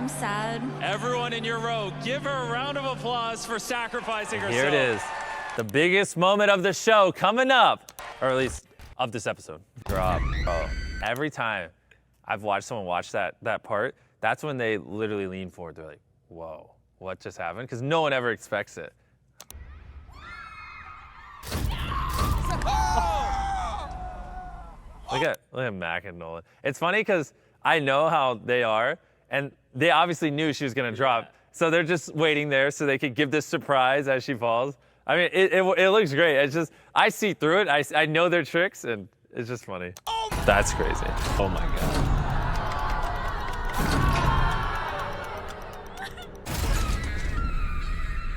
I'm sad. Everyone in your row, give her a round of applause for sacrificing herself. Here it is. The biggest moment of the show coming up, or at least of this episode. Drop. Oh, every time I've watched someone watch that part, that's when they literally lean forward. They're like, whoa, what just happened? Because no one ever expects it. Look at Mac and Nolan. It's funny because I know how they are, and they obviously knew she was gonna drop, so they're just waiting there so they could give this surprise as she falls. I mean, it looks great. It's just, I see through it. I know their tricks, and it's just funny. Oh. That's crazy. Oh my God.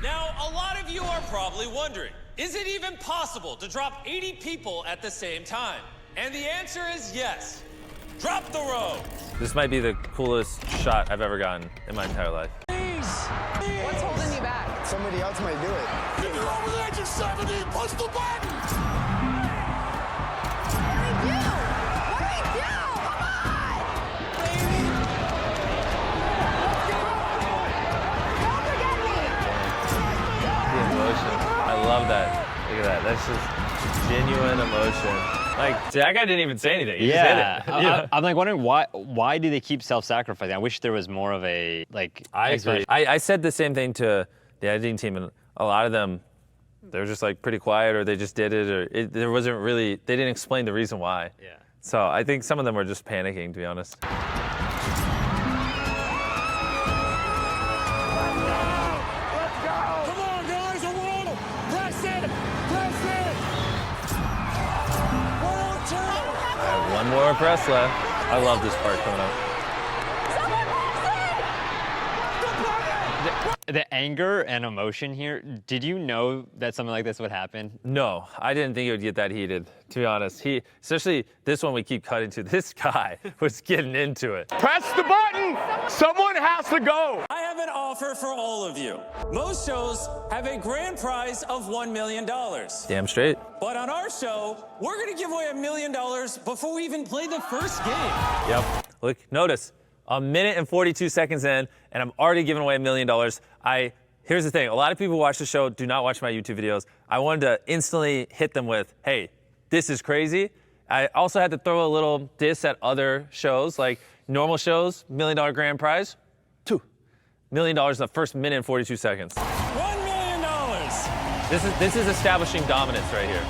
Now, a lot of you are probably wondering, is it even possible to drop 80 people at the same time? And the answer is yes. Drop the row. This might be the coolest shot I've ever gotten in my entire life. What's holding you back? Somebody else might do it. If you're over the age of 70, push the button! What do we do? What do we do? Come on! Baby! Don't forget me! The emotion. I love that. Look at that. That's just genuine emotion. Like, that guy didn't even say anything. He just hit it. I'm like wondering why do they keep self-sacrificing? I wish there was more of a like. I agree. I said the same thing to the editing team, and a lot of them, they're just like pretty quiet, or they just did it, or there wasn't really, they didn't explain the reason why. Yeah. So I think some of them were just panicking, to be honest. One more press left. I love this part coming up. The anger and emotion here, did you know that something like this would happen? No, I didn't think it would get that heated, to be honest. Especially this one we keep cutting to, this guy was getting into it. Press the button! Someone has to go! I have an offer for all of you. Most shows have a grand prize of $1 million. Damn straight. But on our show, we're gonna give away $1 million before we even play the first game. Yep. Look, notice, 1 minute and 42 seconds in, and I'm already giving away $1 million. Here's the thing, a lot of people who watch the show do not watch my YouTube videos. I wanted to instantly hit them with, hey, this is crazy. I also had to throw a little diss at other shows, like normal shows, $1 million grand prize, $2 million in the first minute and 42 seconds. $1 million. This is establishing dominance right here.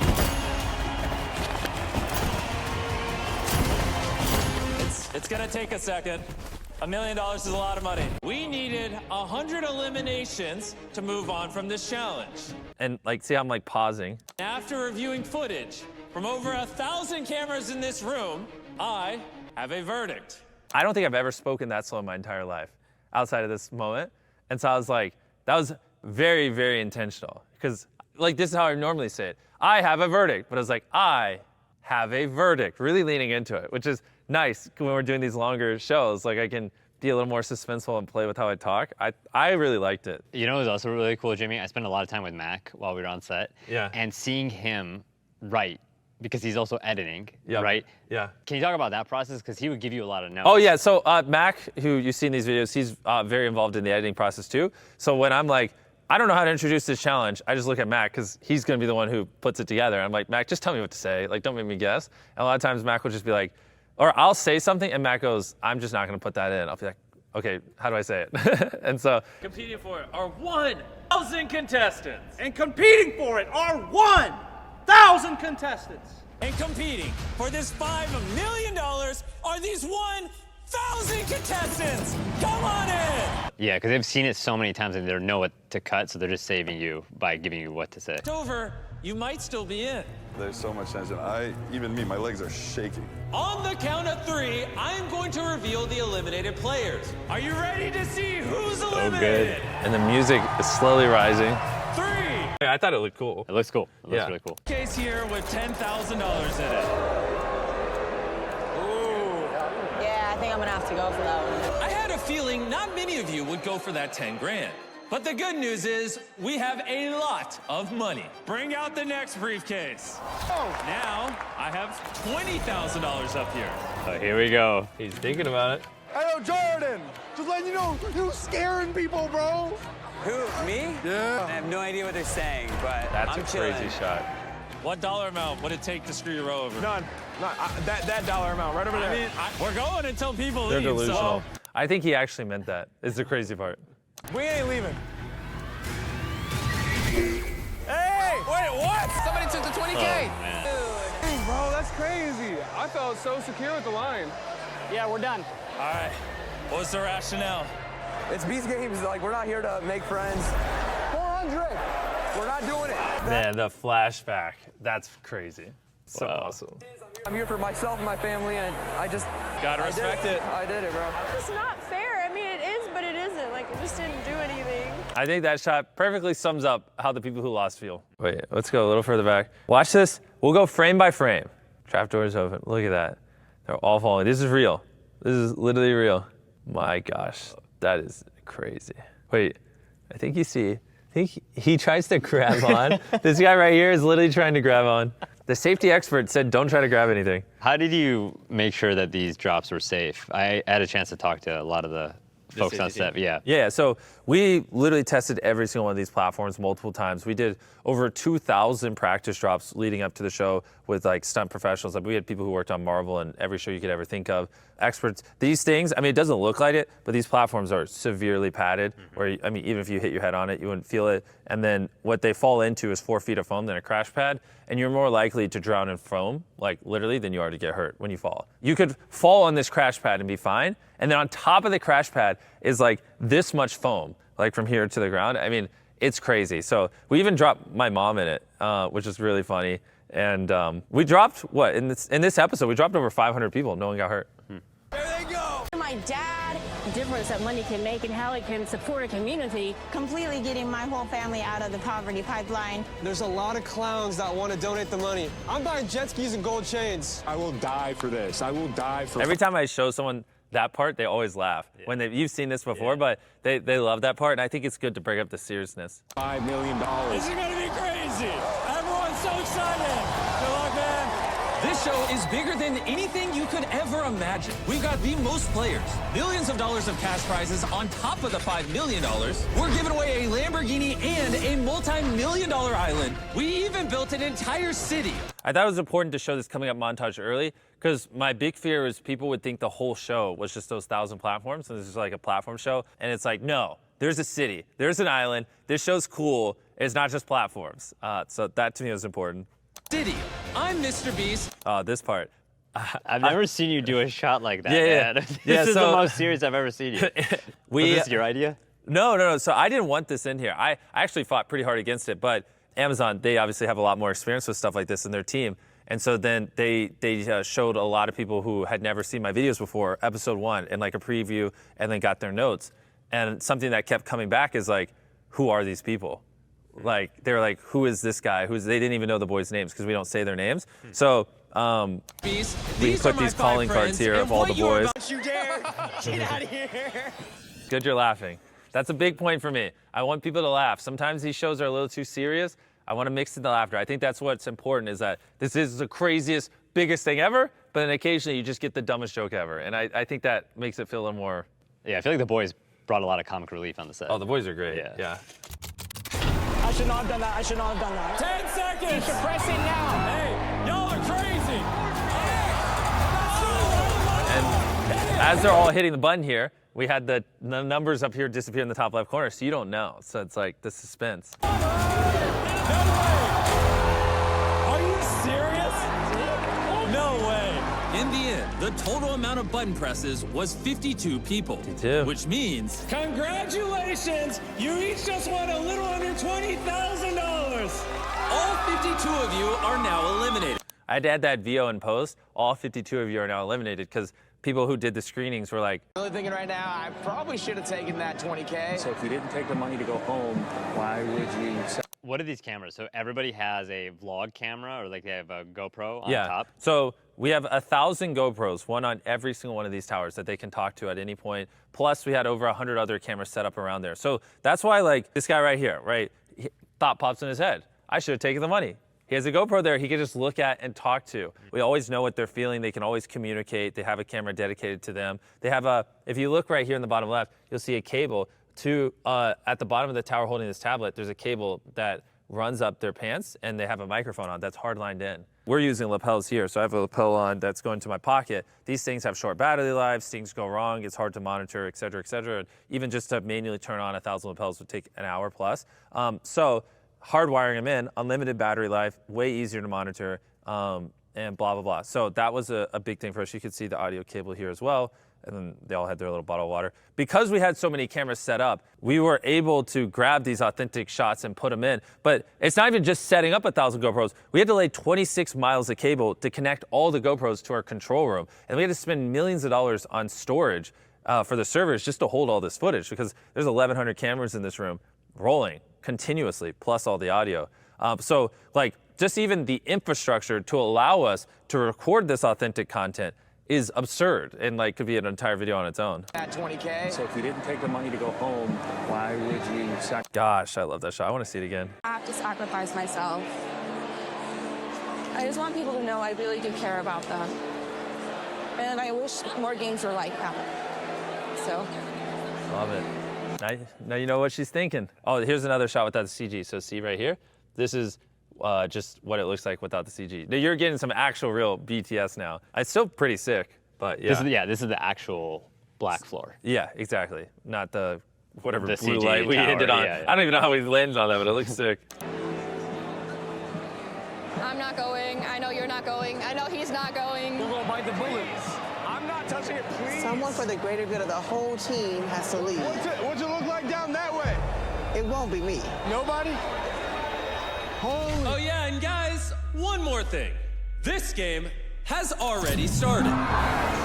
It's gonna take a second. $1 million is a lot of money. We needed 100 eliminations to move on from this challenge. And like, see how I'm like pausing. After reviewing footage from over 1,000 cameras in this room, I have a verdict. I don't think I've ever spoken that slow in my entire life outside of this moment. And so I was like, that was very, very intentional. Because like, this is how I normally say it. I have a verdict, but I was like, I have a verdict, really leaning into it, which is nice when we're doing these longer shows. Like I can be a little more suspenseful and play with how I talk. I really liked it. You know, it was also really cool, Jimmy. I spent a lot of time with Mac while we were on set. Yeah. And seeing him write, because he's also editing, Yep. right? Yeah. Can you talk about that process? Because he would give you a lot of notes. Oh yeah, so Mac, who you see in these videos, he's very involved in the editing process too. So when I'm like, I don't know how to introduce this challenge, I just look at Mac because he's gonna be the one who puts it together. I'm like, Mac, just tell me what to say. Like, don't make me guess. And a lot of times Mac will just be like, or I'll say something and Mac goes, I'm just not gonna put that in. I'll be like, okay, how do I say it? And so. Competing for it are 1,000 contestants. And competing for it are 1,000 contestants. And competing for this $5 million are these 1,000 contestants. Come on in. Yeah, because they've seen it so many times and they don't know what to cut, so they're just saving you by giving you what to say. It's over. You might still be in. There's so much tension. Even me, my legs are shaking. On the count of 3, I'm going to reveal the eliminated players. Are you ready to see who's eliminated? Good. And the music is slowly rising. 3. I thought it looked cool. It looks cool. It looks Yeah. really cool. Case here with $10,000 in it. Ooh. Yeah, I think I'm gonna have to go for that one. I had a feeling not many of you would go for that 10 grand. But the good news is we have a lot of money. Bring out the next briefcase. Now I have $20,000 up here. Oh, here we go. He's thinking about it. Hey, yo, Jordan. Just letting you know, you scaring people, bro. Who, me? Yeah. I have no idea what they're saying, but That's I'm a chilling. crazy shot. What dollar amount would it take to screw your row over? None. That dollar amount right over there. I mean, we're going until people They're leave. delusional. So. I think he actually meant that. Is the crazy part. We ain't leaving. Hey, wait, what? Somebody took the 20K. Man. Hey, bro, that's crazy. I felt so secure at the line. Yeah, we're done. All right. What's the rationale? It's Beast Games. Like, we're not here to make friends. 400. We're not doing it. Man, the flashback. That's crazy. So awesome. I'm here for myself and my family, and I just... Gotta respect it. I did it, bro. It's not fair. I mean, it is, but it isn't. Like, it just didn't do anything. I think that shot perfectly sums up how the people who lost feel. Wait, let's go a little further back. Watch this. We'll go frame by frame. Trapdoor is open. Look at that. They're all falling. This is real. This is literally real. My gosh, that is crazy. Wait, I think you see, he tries to grab on. This guy right here is literally trying to grab on. The safety expert said don't try to grab anything. How did you make sure that these drops were safe? I had a chance to talk to a lot of the folks on set. Yeah. Yeah, so we literally tested every single one of these platforms multiple times. We did over 2,000 practice drops leading up to the show with like stunt professionals. Like we had people who worked on Marvel and every show you could ever think of. Experts. These things, I mean, it doesn't look like it, but these platforms are severely padded where, I mean, even if you hit your head on it, you wouldn't feel it. And then what they fall into is 4 feet of foam, then a crash pad. And you're more likely to drown in foam, like literally, than you are to get hurt when you fall. You could fall on this crash pad and be fine. And then on top of the crash pad is like this much foam, like from here to the ground. I mean, it's crazy. So we even dropped my mom in it, which is really funny. And we dropped, what, in this episode, we dropped over 500 people. No one got hurt. My dad, the difference that money can make and how it can support a community. Completely getting my whole family out of the poverty pipeline. There's a lot of clowns that want to donate the money. I'm buying jet skis and gold chains. I will die for this. I will die for Every time I show someone that part, they always laugh. When you've seen this before, but they love that part. And I think it's good to bring up the seriousness. $5 million. This is gonna be crazy. Everyone's so excited. Good luck, man. This show is bigger than anything you could ever imagine. We've got the most players, millions of dollars of cash prizes on top of the $5 million. We're giving away a Lamborghini and a multi-million-dollar island. We even built an entire city. I thought it was important to show this coming up montage early because my big fear is people would think the whole show was just those 1,000 platforms and this is like a platform show. And it's like, no, there's a city, there's an island. This show's cool. It's not just platforms. So that to me was important. City. I'm Mr. Beast. This part. I've never seen you do a shot like that, Yeah. man. This Yeah, is so- the most serious I've ever seen you. Was this your idea? No. So I didn't want this in here. I actually fought pretty hard against it, but Amazon, they obviously have a lot more experience with stuff like this in their team. And so then they showed a lot of people who had never seen my videos before, episode 1, and like a preview, and then got their notes. And something that kept coming back is like, who are these people? Like, they were like, who is this guy? They didn't even know the boys' names because we don't say their names. So Beast. we These put are my these 5 calling cards friends, here and of all the what you're boys. about- You dare. Get out of here. Good you're laughing. That's a big point for me. I want people to laugh. Sometimes these shows are a little too serious. I want to mix in the laughter. I think that's what's important is that this is the craziest, biggest thing ever, but then occasionally you just get the dumbest joke ever. And I think that makes it feel a little more... Yeah, I feel like the boys brought a lot of comic relief on the set. Oh, the boys are great. Yeah. I should not have done that. I should not have done that. 10 seconds. You should press it now. Hey, y'all are crazy. And as they're all hitting the button here, we had the numbers up here disappear in the top left corner, so you don't know. So it's like the suspense. No way. Are you serious? No way. In the end, the total amount of button presses was 52 people. 52. Which means Congratulations! You each just won a little under $20,000. all 52 of you are now eliminated. I had to add that VO in post. All 52 of you are now eliminated because people who did the screenings were like, I'm really thinking right now, I probably should have taken that 20K. So if you didn't take the money to go home, why would you? What are these cameras? So everybody has a vlog camera or like they have a GoPro on yeah. top? So we have 1,000 GoPros, one on every single one of these towers that they can talk to at any point. Plus we had over 100 other cameras set up around there. So that's why like this guy right here, right? Thought pops in his head. I should have taken the money. He has a GoPro there he can just look at and talk to. We always know what they're feeling. They can always communicate. They have a camera dedicated to them. They have a, if you look right here in the bottom left, you'll see a cable to, at the bottom of the tower holding this tablet, there's a cable that runs up their pants and they have a microphone on that's hard lined in. We're using lapels here, so I have a lapel on that's going to my pocket. These things have short battery lives, things go wrong, it's hard to monitor, et cetera, et cetera. Even just to manually turn on 1,000 lapels would take an hour plus. So hardwiring them in, unlimited battery life, way easier to monitor, and blah, blah, blah. So that was a big thing for us. You could see the audio cable here as well. And then they all had their little bottle of water. Because we had so many cameras set up, we were able to grab these authentic shots and put them in. But it's not even just setting up 1,000 GoPros. We had to lay 26 miles of cable to connect all the GoPros to our control room. And we had to spend millions of dollars on storage for the servers just to hold all this footage, because there's 1,100 cameras in this room rolling continuously, plus all the audio. So like just even the infrastructure to allow us to record this authentic content is absurd and like could be an entire video on its own. At 20K. So if you didn't take the money to go home, why would you sacrifice? Gosh, I love that shot. I want to see it again. I have to sacrifice myself. I just want people to know I really do care about them. And I wish more games were like that. So. Love it. Now you know what she's thinking. Oh, here's another shot without the CG. So see right here? This is just what it looks like without the CG. Now you're getting some actual real BTS now. It's still pretty sick, but yeah. This is the actual black floor. Yeah, exactly. Not the whatever the blue CG light we tower, ended on. yeah. I don't even know how we landed on that, but it looks sick. I'm not going. I know you're not going. I know he's not going. We're gonna bite the bullets. I'm not touching it, please. Someone for the greater good of the whole team has to leave. What's it look like down that way? It won't be me. Nobody? Holy. Oh yeah, and guys, one more thing. This game has already started.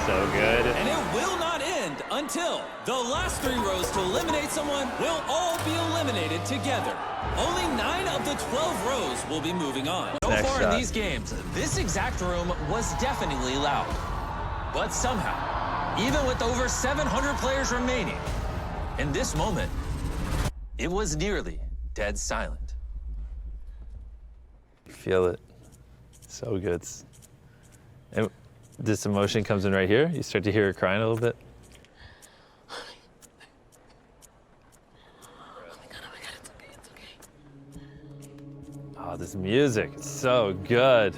So good. And it will not end until the last 3 rows to eliminate someone will all be eliminated together. Only 9 of the 12 rows will be moving on. So Next far shot. in these games, this exact room was definitely loud. But somehow, even with over 700 players remaining, in this moment, it was nearly dead silent. Feel it. So good. And this emotion comes in right here. You start to hear her crying a little bit. Oh my God, it's okay, it's okay. Oh, this music, it's so good.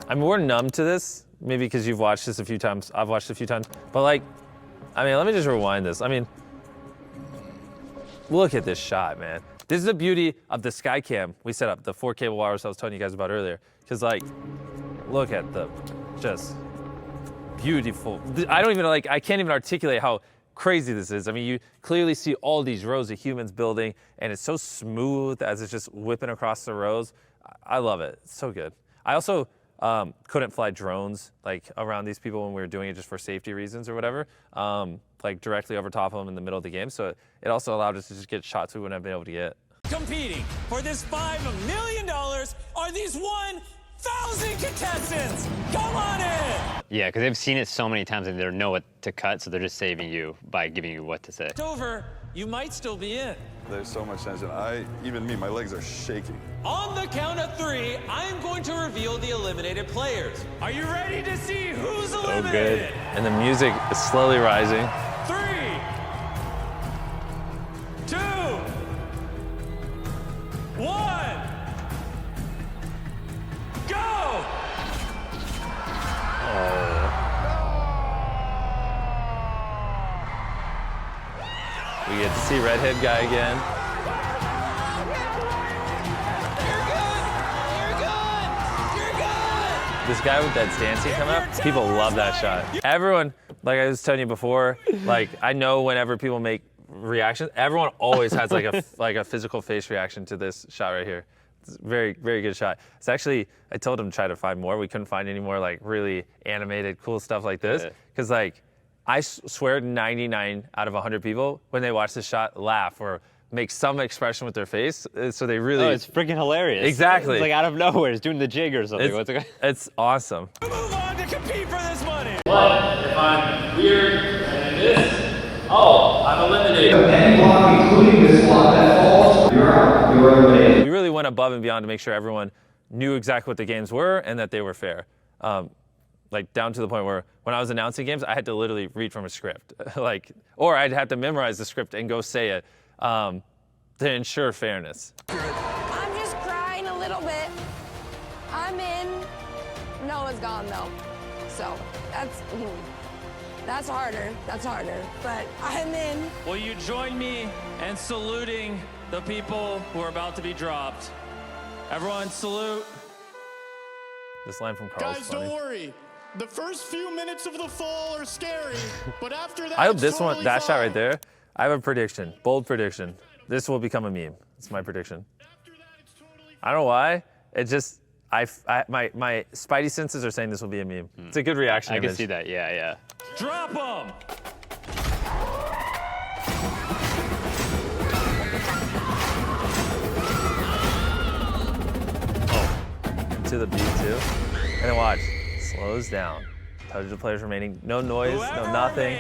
I mean, we're numb to this, maybe because you've watched this a few times. I've watched it a few times. But like, I mean, let me just rewind this. I mean, look at this shot, man. This is the beauty of the Skycam we set up, the 4 cable wires I was telling you guys about earlier. Because like, look at the just beautiful. I don't even like, I can't even articulate how crazy this is. I mean, you clearly see all these rows of humans building, and it's so smooth as it's just whipping across the rows. I love it. It's so good. I also couldn't fly drones like around these people when we were doing it just for safety reasons or whatever, like directly over top of them in the middle of the game. So it also allowed us to just get shots we wouldn't have been able to get. Competing for this $5 million are these 1,000 contestants. Come on in. Yeah, because they've seen it so many times and they don't know what to cut, so they're just saving you by giving you what to say. It's over. You might still be in. There's so much tension. Even me, my legs are shaking. On the count of 3, I'm going to reveal the eliminated players. Are you ready to see who's eliminated? And the music is slowly rising. 3, 2, 1, go! We get to see redhead guy again. This guy with that dancing coming up, people love that shot. Everyone, like I was telling you before, like I know whenever people make reactions, everyone always has like a physical face reaction to this shot right here. It's a very, very good shot. It's actually, I told him to try to find more. We couldn't find any more like really animated, cool stuff like this. Because like, I swear 99 out of 100 people, when they watch this shot, laugh or make some expression with their face. So they really... Oh, it's freaking hilarious. Exactly. It's like out of nowhere. It's doing the jig or something. It's awesome. Move on to compete for this money. What if I'm weird and this Oh, I'm eliminated. Any block, including this block that falls, you're out. You're eliminated. We really went above and beyond to make sure everyone knew exactly what the games were and that they were fair. Like down to the point where when I was announcing games, I had to literally read from a script, or I'd have to memorize the script and go say it to ensure fairness. I'm just crying a little bit. I'm in. Noah's gone though, so that's harder. That's harder. But I'm in. Will you join me in saluting the people who are about to be dropped? Everyone salute. This line from Carl's Guys, funny. don't worry. The first few minutes of the fall are scary, but after that, I hope it's this totally one, that shot fine. right there, I have a prediction, bold prediction. This will become a meme. It's my prediction. I don't know why. It just, my spidey senses are saying this will be a meme. It's a good reaction I image. can see that. Yeah, yeah. Drop them! To the beat too. And then watch, slows down. Touch the players remaining. No noise, no nothing.